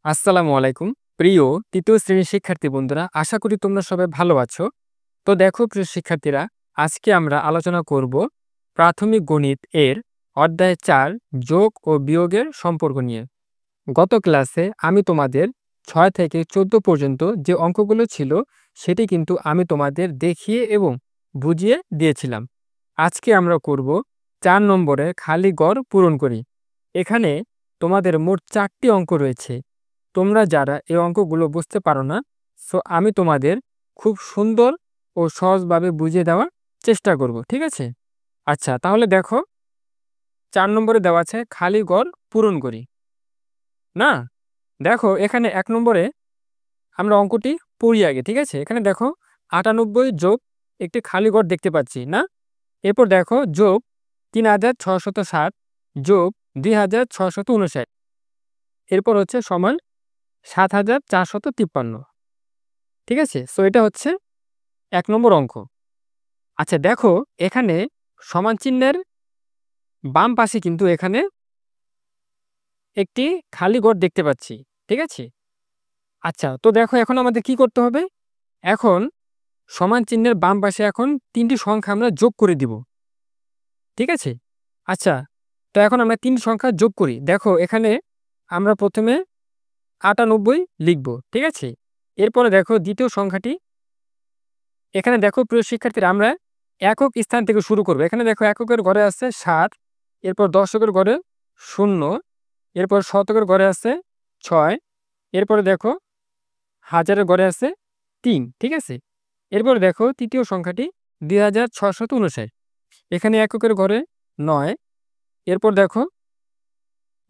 আসসালামু আলাইকুম। প্রিয় তৃতীয় শ্রেণীর শিক্ষার্থী বন্ধুরা, আশা করি তোমরা সবাই ভালো আছো। তো দেখো প্রিয় শিক্ষার্থীরা, আজকে আমরা আলোচনা করব প্রাথমিক গণিত এর অধ্যায় ৪ যোগ ও বিয়োগের সম্পর্ক নিয়ে। গত ক্লাসে আমি তোমাদের ৬ থেকে ১৪ পর্যন্ত যে অঙ্কগুলো ছিল সেটি কিন্তু আমি তোমাদের দেখিয়ে এবং বুঝিয়ে দিয়েছিলাম। আজকে আমরা করব ৪ নম্বরে খালি ঘর পূরণ করি। এখানে তোমাদের মোট ৪টি অঙ্ক রয়েছে। তোমরা যারা এই অঙ্কগুলো বুঝতে পারো না, সো আমি তোমাদের খুব সুন্দর ও সহজভাবে বুঝিয়ে দেওয়ার চেষ্টা করব, ঠিক আছে? আচ্ছা, তাহলে দেখো ৪ নম্বরে দেওয়া আছে খালি ঘর পূরণ করি। না, দেখো এখানে ১ নম্বরে আমরা অঙ্কটি পড়ি আগে, ঠিক আছে? এখানে দেখো ৯৮ যোগ একটি খালি ঘর দেখতে পাচ্ছি, না? এরপর দেখো যোগ ৩৬৬০ যোগ ২৬৫৯। এরপর হচ্ছে সমান ৭৪৫৩। ঠিক আছে? সো এটা হচ্ছে ১ নম্বর অঙ্ক। আচ্ছা দেখো, এখানে সমান চিহ্নের বাম পাশে কিন্তু এখানে একটি খালি ঘর দেখতে পাচ্ছি। ঠিক আছে? আচ্ছা, তো দেখো এখন আমাদের কি করতে হবে? এখন সমান চিহ্নের বাম পাশে এখন ৩টি সংখ্যা আমরা যোগ করে দিব। ঠিক আছে? আচ্ছা, তো এখন আমরা ৩ সংখ্যা যোগ করি। দেখো এখানে আমরা প্রথমে ৯৮ লিখব। ঠিক আছে? এরপরে দেখো দ্বিতীয় সংখ্যাটি, এখানে দেখো প্রিয় শিক্ষার্থীরা, আমরা একক স্থান থেকে শুরু করব। এখানে দেখো এককের ঘরে আছে ৭, এরপর দশকের ঘরে ০, এরপর শতকের ঘরে আছে ৬, এরপরে দেখো হাজারের ঘরে আছে ৩। ঠিক আছে? এরপরে দেখো তৃতীয় সংখ্যাটি ২৬৫৯। এখানে এককের ঘরে ৯, এরপর দেখো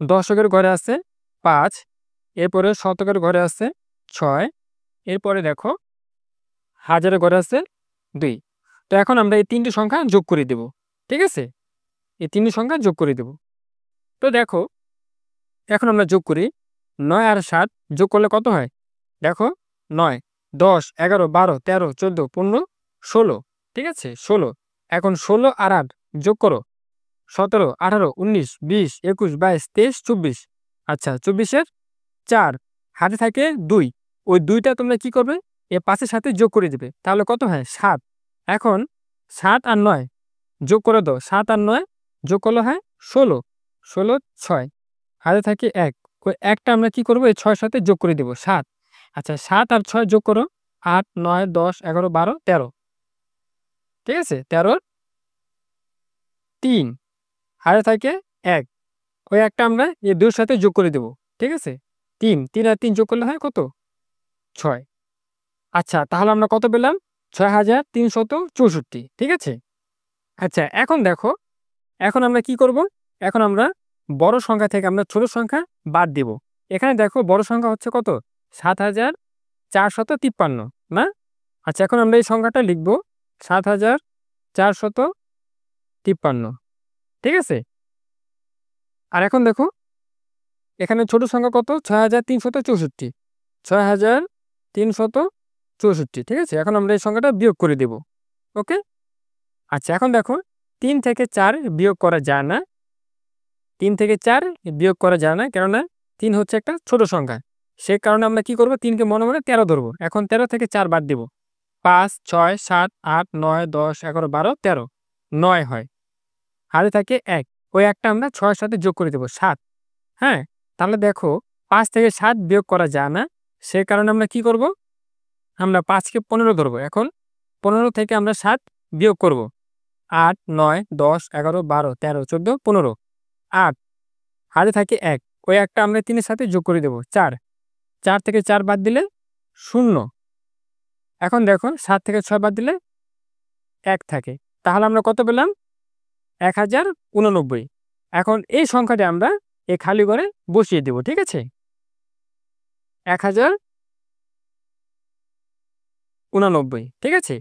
দশকের ঘরে আছে ৫, এরপরে শতকের ঘরে আছে ৬, এরপরে দেখো হাজারের ঘরে আছে ২। তো এখন আমরা এই ৩টি সংখ্যা যোগ করে দেব। ঠিক আছে? এই ৩টি সংখ্যা যোগ করে দেব। তো দেখো এখন আমরা যোগ করি। ৯ আর ৭ যোগ করলে কত হয়? দেখো ৯, ১০, ১১, ১২, ১৩, ১৪, ১৫, ১৬। ঠিক আছে? ১৬। এখন ১৬ আর ৮ যোগ করো। ১৭, ১৮, ১৯, ২০, ২১, ২২, ২৩, ২৪। আচ্ছা, ২৪ এর ৪ হাতে থাকে ২। ওই ২টা তোমরা কি করবে? এর পাশের সাথে যোগ করে দিবে। তাহলে কত হয়? ৭। এখন ৭ আর ৯ যোগ করে দাও। ৭ আর ৯ যোগ করলে হয় ১৬। ১৬, ৬ হাতে থাকে ১। ওই ১টা আমরা কি করব? এই ৬ সাথে যোগ করে দেব ৭। আচ্ছা, ৭ আর ৬ যোগ করো। ৮, ৯, ১০, ১১, ১২, ১৩। ঠিক আছে? ১৩ র ৩ হাতে থাকে ১। ওই ১টা আমরা এই ২ এর সাথে যোগ করে দেব। ঠিক আছে? ৩, ৩ আর ৩ যোগ করলে হয় কত? ৬। আচ্ছা, তাহলে আমরা কত পেলাম? ৬৩৬৪। ঠিক আছে? আচ্ছা, এখন দেখো, এখন আমরা কি করব? এখন আমরা বড় সংখ্যা থেকে আমরা ছোট সংখ্যা বাদ দিব। এখানে দেখো বড় সংখ্যা হচ্ছে কত? ৭৪৫৩, না? আচ্ছা, এখন আমরা এই সংখ্যাটা লিখব ৭৪৫৩। ঠিক আছে? আর এখন দেখো এখানে ছোট সংখ্যা কত? ৬৩৬৪। ৬৩৬৪। ঠিক আছে? এখন আমরা এই সংখ্যাটা বিয়োগ করে দেব। ওকে? আচ্ছা, এখন দেখো ৩ থেকে ৪ বিয়োগ করা যায় না। ৩ থেকে ৪ বিয়োগ করা যায় না, কেননা ৩ হচ্ছে একটা ছোট সংখ্যা। সে কারণে আমরা কি করব? ৩ কে মনে মনে ১৩ ধরব। এখন ১৩ থেকে ৪ বাদ দিব। ৫, ৬, ৭, ৮, ৯, ১০, ১১, ১২, ১৩। ৯ হয়। হাতে থাকে ১। ওই ১টা আমরা ৬ এর সাথে যোগ করে দেব ৭। হ্যাঁ? তাহলে দেখো ৫ থেকে ৭ বিয়োগ করা যায় না। সে কারণে আমরা কি করব? আমরা ৫ কে ১৫ ধরব। এখন ১৫ থেকে আমরা ৭ বিয়োগ করব। ৮, ৯, ১০, ১১, ১২, ১৩, ১৪, ১৫। ৮ হাতে থাকে ১। ওই ১টা আমরা ৩ এর সাথে যোগ করে দেব ৪। ৪ থেকে ৪ বাদ দিলে ০। এখন দেখো ৭ থেকে ৬ বাদ দিলে ১ থাকে। তাহলে আমরা কত পেলাম? ১০৮৯। এখন এই সংখ্যাটি আমরা এই খালি ঘরে বসিয়ে দেব। ঠিক আছে? ১০৮৯। ঠিক আছে?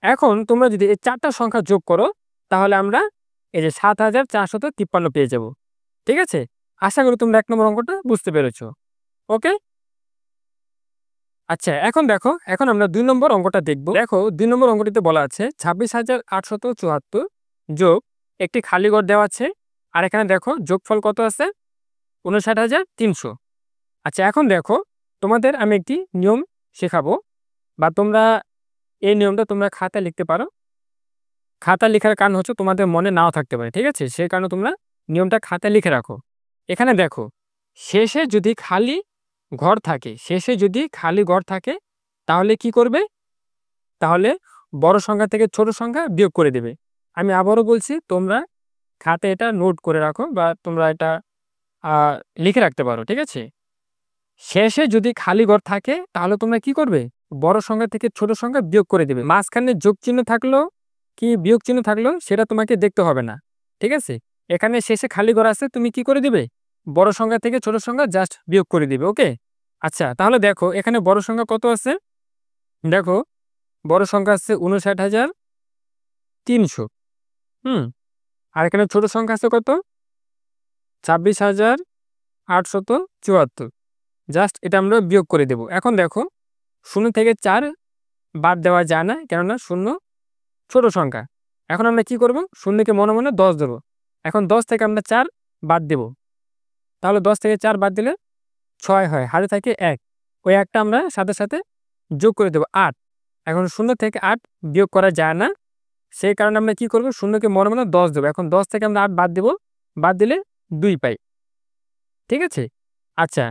এখন তোমরা যদি এই ৪টা সংখ্যা যোগ করো, তাহলে আমরা এই যে ৭৪৫৩ পেয়ে যাব। ঠিক আছে? আশা করি তোমরা ১ নম্বর অঙ্কটা বুঝতে পেরেছো। ওকে? আচ্ছা, এখন দেখো, এখন আমরা ২ নম্বর অঙ্কটা দেখব। দেখো ২ নম্বর অঙ্কটিতে বলা আছে ২৬৮৭৪ যোগ একটি খালি ঘর দেওয়া আছে। আর এখানে দেখো যোগফল কত আছে? ৫৯৩০০। আচ্ছা, এখন দেখো তোমাদের আমি একটি নিয়ম শেখাবো, বা তোমরা এই নিয়মটা তোমরা খাতায় লিখতে পারো। খাতায় লেখার কারণ হচ্ছে তোমাদের মনে নাও থাকতে পারে, ঠিক আছে? সেই কারণে তোমরা নিয়মটা খাতায় লিখে রাখো। এখানে দেখো, শেষে যদি খালি ঘর থাকে, তাহলে কি করবে? তাহলে বড় সংখ্যা থেকে ছোট সংখ্যা বিয়োগ করে দেবে। আমি আবারও বলছি, তোমরা খাতায় এটা নোট করে রাখো, বা তোমরা এটা লিখে রাখতে পারো, ঠিক আছে? শেষে যদি খালি ঘর থাকে তাহলে তোমরা কি করবে? বড় সংখ্যা থেকে ছোট সংখ্যা বিয়োগ করে দেবে। মাঝখানে যোগ চিহ্ন থাকলো কি বিয়োগ চিহ্ন থাকলো সেটা তোমাকে দেখতে হবে না, ঠিক আছে? এখানে শেষে খালি ঘর আছে, তুমি কি করে দিবে? বড় সংখ্যা থেকে ছোট সংখ্যা জাস্ট বিয়োগ করে দিবে। ওকে, আচ্ছা, তাহলে দেখো এখানে বড় সংখ্যা কত আছে। দেখো, বড় সংখ্যা আছে 59,300। আর এখানে ছোট সংখ্যা আছে কত? 26,874। জাস্ট এটা আমরা বিয়োগ করে দেব। এখন দেখো, 0 থেকে 4 বাদ দেওয়া যায় না, কেননা 0 ছোট সংখ্যা। এখন আমরা কি করব? শূন্যকে মনে মনে 10 দেবো। এখন 10 থেকে আমরা 4 বাদ দেব। তাহলে 10 থেকে 4 বাদ দিলে 6 হয়, হাতে থাকে 1। ওই একটা আমরা সাথে সাথে যোগ করে দেব 8। এখন 0 থেকে 8 বিয়োগ করা যায় না, সেই কারণে আমরা কি করব? শূন্যকে মনে মনে 10 দেবো। এখন 10 থেকে আমরা 8 বাদ দেব, বাদ দিলে 2 পাই, ঠিক আছে? আচ্ছা,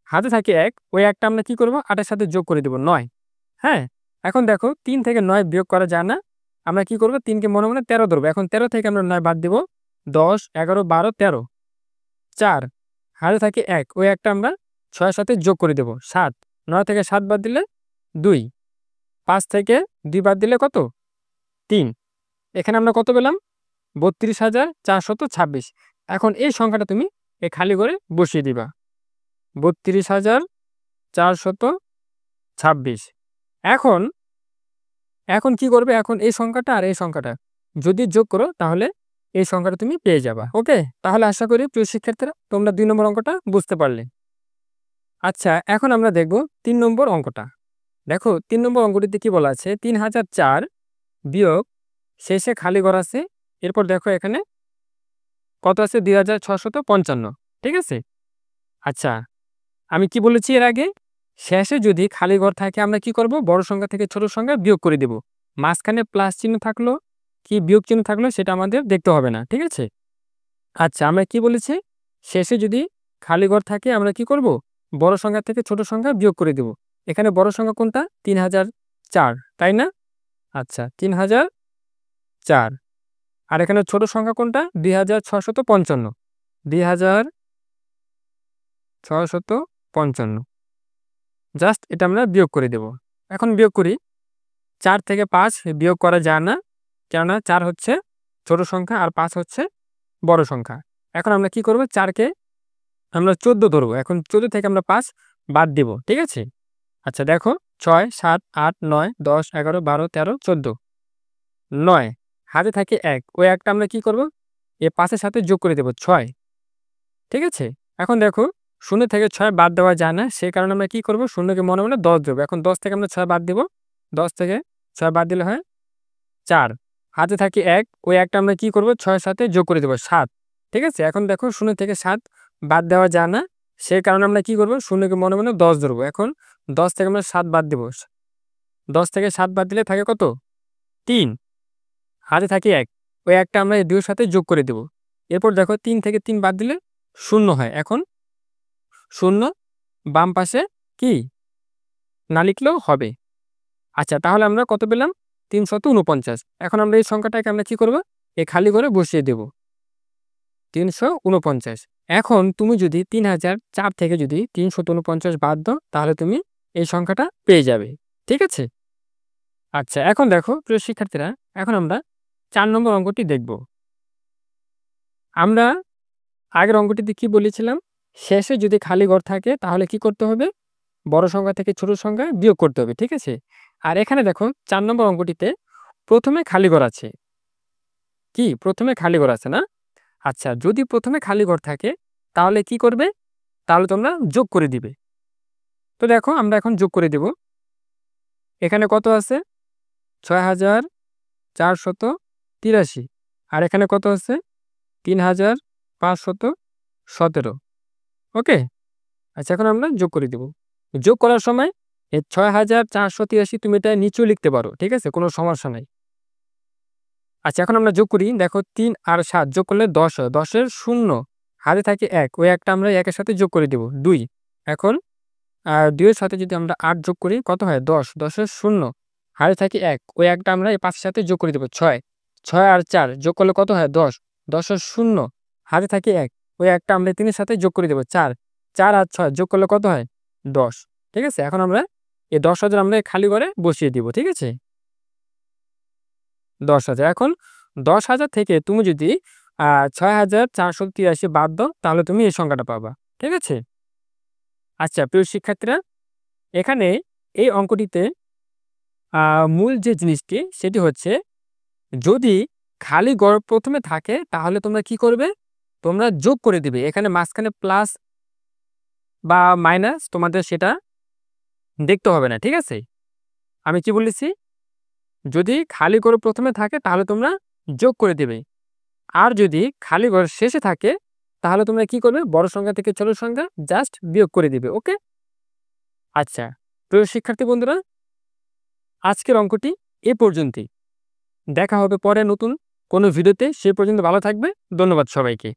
হাতে থাকে 1, ওই একটা আমরা কি করব? 8 এর সাথে যোগ করে দেব 9। হ্যাঁ, এখন দেখো 3 থেকে 9 বিয়োগ করা যায় না, আমরা কি করব? 3 কে মনে মনে 13 ধরবো। এখন 13 থেকে আমরা 9 বাদ দেব, 10, 11, 12, 13। 4, হাতে থাকে 1, ওই একটা আমরা 6 এর সাথে যোগ করে দেব 7। 9 থেকে 7 বাদ দিলে 2। 5 থেকে 2 বাদ দিলে কত? 3। এখানে আমরা কত পেলাম? 32,426। এখন এই সংখ্যাটা তুমি এই খালি করে বসিয়ে দিবা, 32,426। এখন এখন কি করবে? এখন এই সংখ্যাটা আর এই সংখ্যাটা যদি যোগ করো তাহলে এই সংখ্যাটা তুমি পেয়ে যাবা। ওকে, তাহলে আশা করি প্রিয় শিক্ষার্থীরা তোমরা 2 নম্বর অঙ্কটা বুঝতে পারলে। আচ্ছা, এখন আমরা দেখব 3 নম্বর অঙ্কটা। দেখো 3 নম্বর অঙ্কটিতে কি বলা আছে? 3004 বিয়োগ শেষে খালি ঘর আছে। এরপর দেখো এখানে কত আছে? 2655, ঠিক আছে? আচ্ছা, আমি কি বলেছি এর আগে? শেষে যদি খালি ঘর থাকে আমরা কি করব? বড় সংখ্যা থেকে ছোট সংখ্যা বিয়োগ করে দেব। মাঝখানে প্লাস চিহ্ন থাকলো কি বিয়োগ চিহ্ন থাকলো সেটা আমাদের দেখতে হবে না, ঠিক আছে? আচ্ছা, আমরা কি বলেছি? শেষে যদি খালি ঘর থাকে আমরা কি করব? বড় সংখ্যা থেকে ছোট সংখ্যা বিয়োগ করে দেব। এখানে বড় সংখ্যা কোনটা? 3004, তাই না? আচ্ছা, 3004। আর এখানে ছোট সংখ্যা কোনটা? 2655। 2655, জাস্ট এটা আমরা বিয়োগ করে দেব। এখন বিয়োগ করি। 4 থেকে 5 বিয়োগ করা যায় না, কেননা 4 হচ্ছে ছোট সংখ্যা আর 5 হচ্ছে বড় সংখ্যা। এখন আমরা কি করব? 4 কে আমরা 14 ধরবো। এখন 14 থেকে আমরা 5 বাদ দিব, ঠিক আছে? আচ্ছা, দেখো 6, 7, 8, 9, 10, 11, 12, 13, 14, 9। হাতে থাকে 1, ওই একটা আমরা কি করব? এই 5 এর সাথে যোগ করে দেব 6, ঠিক আছে? এখন দেখো 0 থেকে 6 বাদ দেওয়া যায় না, সেই কারণে আমরা কি করব? শূন্যকে মনে মনে 10 দেবো। এখন 10 থেকে আমরা 6 বাদ দিব, 10 থেকে 6 বাদ দিলে হয় 4। হাতে থাকে 1, ওই একটা আমরা কি করব? 6 এর সাথে যোগ করে দেব 7, ঠিক আছে? এখন দেখো 0 থেকে 7 বাদ দেওয়া যায় না, সেই কারণে আমরা কি করব? শূন্যকে মনে মনে 10 ধরবো। এখন 10 থেকে আমরা 7 বাদ দেব, 10 থেকে 7 বাদ দিলে থাকে কত? 3। হাতে থাকে 1, ওই একটা আমরা এই 2 এর সাথে যোগ করে দেব। এরপর দেখো 3 থেকে 3 বাদ দিলে 0 হয়। এখন 0 বাম পাশে কি না লিখলেও হবে। আচ্ছা, তাহলে আমরা কত পেলাম? 349। এখন আমরা এই সংখ্যাটাকে আমরা কি করব? এই খালি ঘরে বসিয়ে দেব, 349। এখন তুমি যদি 3004 থেকে যদি 349 বাদ দাও তাহলে তুমি এই সংখ্যাটা পেয়ে যাবে, ঠিক আছে? আচ্ছা, এখন দেখো প্রিয় শিক্ষার্থীরা, এখন আমরা 4 নম্বর অঙ্কটি দেখব। আমরা আগের অঙ্কটিতে কি বলেছিলাম? শেষে যদি খালি ঘর থাকে তাহলে কি করতে হবে? বড় সংখ্যা থেকে ছোট সংখ্যা বিয়োগ করতে হবে, ঠিক আছে? আর এখানে দেখো 4 নম্বর অঙ্কটিতে প্রথমে খালি ঘর আছে। কি? প্রথমে খালি ঘর আছে না? আচ্ছা, যদি প্রথমে খালি ঘর থাকে তাহলে কি করবে? তাহলে তোমরা যোগ করে দিবে। তো দেখো আমরা এখন যোগ করে দেব। এখানে কত আছে? 6,483। আর এখানে কত আছে? 3,517। ওকে, আচ্ছা, এখন আমরা যোগ করে দিব। যোগ করার সময় এই ৬,৪৮৩ তুমি এটা নিচেও লিখতে পারো। ঠিক আছে? কোনো সমস্যা নাই। আচ্ছা, এখন আমরা যোগ করি। দেখো ৩ আর ৭ যোগ করলে ১০ হয়। ১০ এর ০ হাতে থাকে ১, ওই ১টা আমরা ১ এর সাথে যোগ করে দিব ২। এখন ২ এর সাথে যদি আমরা ৮ যোগ করি কত হয়? ১০, ১০ এর ০ হাতে থাকে ১, ওই ১টা আমরা এই ৫ এর সাথে যোগ করে দিব ৬, ৬ আর ৪ যোগ করলে কত হয়? ১০, ১০ এর ০ হাতে থাকে ১, ওই ১টা আমরা ৩ এর সাথে যোগ করে দেব ৪, ৪ আর ৬ যোগ করলে কত হয়? ১০। ঠিক আছে? এখন আমরা এই ১০,০০০ আমরা খালি ঘরে বসিয়ে দিব। ঠিক আছে? ১০,০০০। এখন ১০,০০০ থেকে তুমি যদি ৬,৪৮৩ বাদ দাও তাহলে তুমি এই সংখ্যাটা পাবা। ঠিক আছে? আচ্ছা, প্রিয় শিক্ষার্থীরা, এখানে এই অঙ্কটিতে মূল যে জিনিসটি সেটি হচ্ছে, যদি খালি ঘর ১ম এ থাকে তাহলে তোমরা কি করবে? তোমরা যোগ করে দিবে। এখানে মাঝখানে প্লাস বা মাইনাস তোমাদের সেটা দেখতে হবে না। ঠিক আছে? আমি কি বলেছি? যদি খালি ঘর ১ম এ থাকে তাহলে তোমরা যোগ করে দিবে। আর যদি খালি ঘর শেষে থাকে তাহলে তোমরা কি করবে? বড় সংখ্যা থেকে ছোট সংখ্যা জাস্ট বিয়োগ করে দিবে। ওকে? আচ্ছা, প্রিয় শিক্ষার্থী বন্ধুরা, আজকের অঙ্কটি এ পর্যন্তই। দেখা হবে পরে নতুন কোনো ভিডিওতে। সে পর্যন্ত ভালো থাকবে। ধন্যবাদ সবাইকে।